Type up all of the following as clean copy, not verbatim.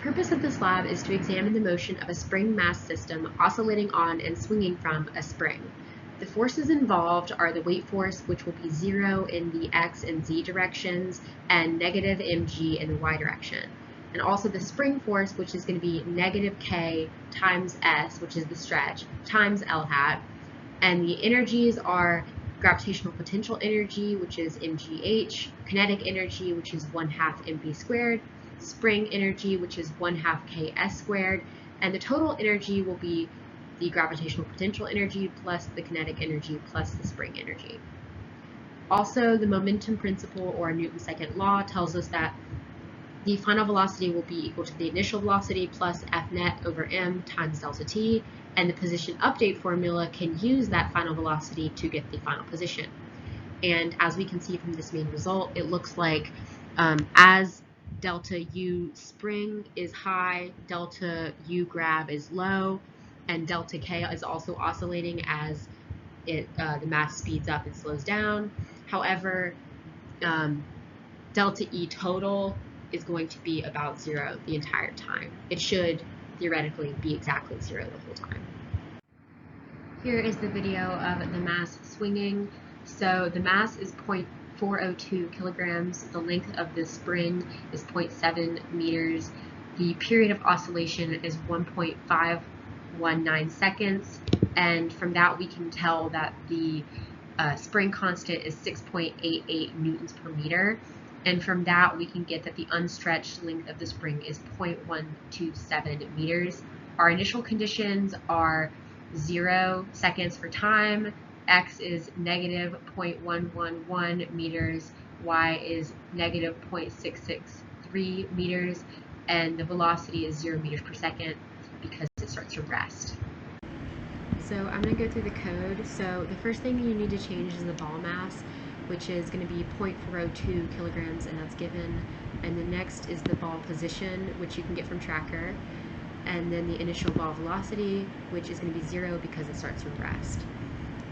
purpose of this lab is to examine the motion of a spring mass system oscillating on and swinging from a spring. The forces involved are the weight force, which will be 0 in the x and z directions, and negative mg in the y direction. And also the spring force, which is going to be negative k times s, which is the stretch, times L hat. And the energies are gravitational potential energy, which is mgh, kinetic energy, which is 1/2 mv squared, spring energy, which is 1/2 ks squared, and the total energy will be the gravitational potential energy plus the kinetic energy plus the spring energy. Also, the momentum principle, or Newton's second law, tells us that the final velocity will be equal to the initial velocity plus F net over m times delta t, and the position update formula can use that final velocity to get the final position. And as we can see from this main result, it looks like as delta U spring is high, delta U grab is low, and delta K is also oscillating as the mass speeds up and slows down. However, delta E total is going to be about 0 the entire time. It should theoretically be exactly 0 the whole time. Here is the video of the mass swinging. So the mass is 0.402 kilograms. The length of the spring is 0.7 meters. The period of oscillation is 1.519 seconds. And from that we can tell that the spring constant is 6.88 newtons per meter. And from that we can get that the unstretched length of the spring is 0.127 meters. Our initial conditions are 0 seconds for time, x is negative 0.111 meters, y is negative 0.663 meters, and the velocity is 0 meters per second because it starts to rest. So I'm going to go through the code. So the first thing you need to change is the ball mass, which is going to be 0.402 kilograms, and that's given. And the next is the ball position, which you can get from tracker. And then the initial ball velocity, which is going to be 0 because it starts from rest.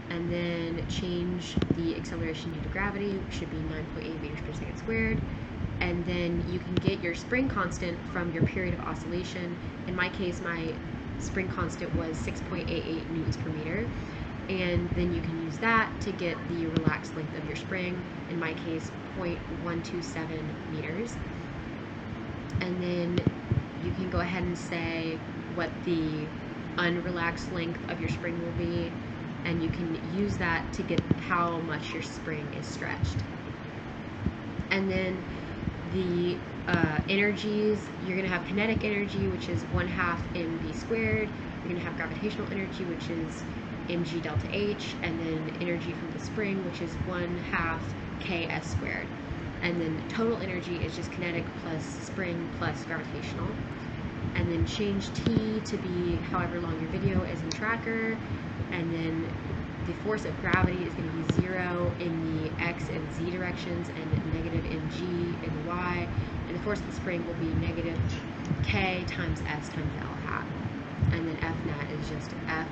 And then change the acceleration due to gravity, which should be 9.8 meters per second squared. And then you can get your spring constant from your period of oscillation. In my case, my spring constant was 6.88 newtons per meter. And then you can use that to get the relaxed length of your spring, in my case 0.127 meters. And then you can go ahead and say what the unrelaxed length of your spring will be, and you can use that to get how much your spring is stretched. And then the energies, you're going to have kinetic energy, which is 1/2 mv squared. You're going to have gravitational energy, which is mg delta h, and then energy from the spring, which is 1/2 ks squared. And then total energy is just kinetic plus spring plus gravitational. And then change t to be however long your video is in tracker. And then the force of gravity is going to be 0 in the x and z directions and negative mg in the y. And the force of the spring will be negative k times s times L hat. And then F net is just F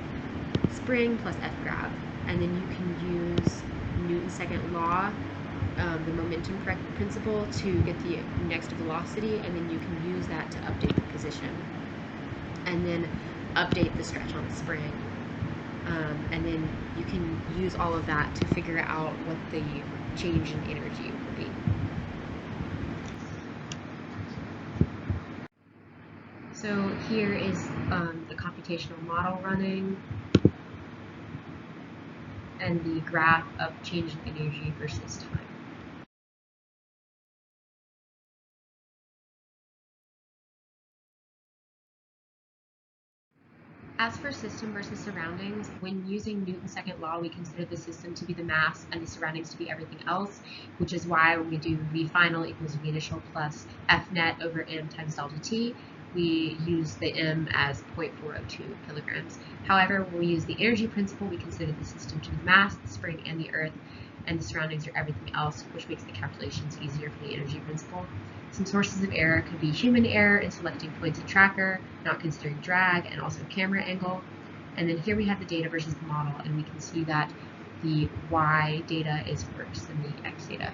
spring plus F grab. And then you can use Newton's second law, the momentum principle, to get the next velocity, and then you can use that to update the position. And then update the stretch on the spring. And then you can use all of that to figure out what the change in energy will be. So here is the computational model running and the graph of change in energy versus time. As for system versus surroundings, when using Newton's second law, we consider the system to be the mass and the surroundings to be everything else, which is why when we do V final equals V initial plus F net over m times delta t, we use the m as 0.402 kilograms. However, when we use the energy principle, we consider the system to be the mass, the spring, and the earth, and the surroundings are everything else, which makes the calculations easier for the energy principle. Some sources of error could be human error in selecting points in tracker, not considering drag, and also camera angle. And then here we have the data versus the model, and we can see that the y data is worse than the x data.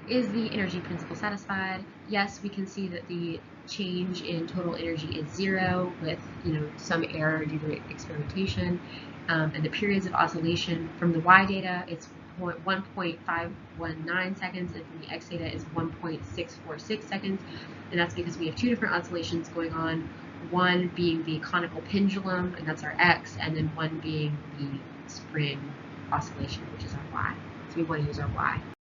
Is the energy principle satisfied? Yes, we can see that the change in total energy is 0 with some error due to experimentation. And the periods of oscillation from the Y data, it's 1.519 seconds, and from the X data is 1.646 seconds. And that's because we have two different oscillations going on, one being the conical pendulum, and that's our X, and then one being the spring oscillation, which is our Y. So we want to use our Y.